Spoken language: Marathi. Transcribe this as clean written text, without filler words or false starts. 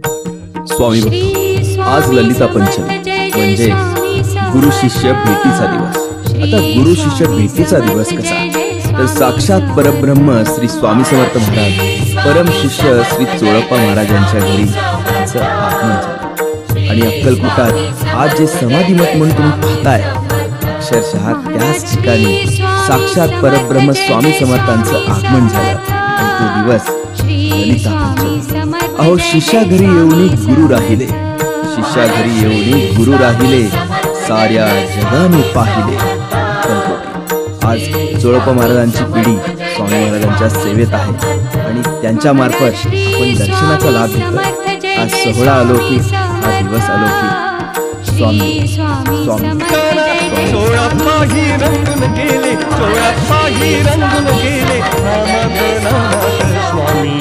स्वामी भक्त, आज ललिता पंचमी म्हणजे गुरु शिष्य भेटीचा दिवस. आता गुरु शिष्य भेटीचा दिवस कसा, तर साक्षात परब्रह्म श्री स्वामी समर्थ महाराज परम शिष्य श्री चोळप्पा महाराजांच्या घरी त्यांचं आगमन झालं. आणि अक्कलकोटात आज जे समाधिमठ म्हणून तुम्ही पाहताय, अक्षरशः त्याच ठिकाणी साक्षात परब्रह्म स्वामी समर्थांचं आगमन झालं. आणि तो दिवस ललिता पंचमी. अहो, शिष्या घरी येऊनी गुरु राहिले, शिष्या घरी येऊनी गुरु राहिले, साऱ्या जगाने पाहिले. आज चोळप्पा महाराजांची पिढी स्वामी महाराजांच्या सेवेत आहे आणि त्यांच्या मार्फत आपण दर्शनाचा लाभ घेतो. आज सोहळा अलौकिक, हा दिवस अलौकिक. स्वामी स्वामी चोळप्पा ही रंगून गेले, चोळप्पा ही रंगून गेले, नामात नामात स्वामी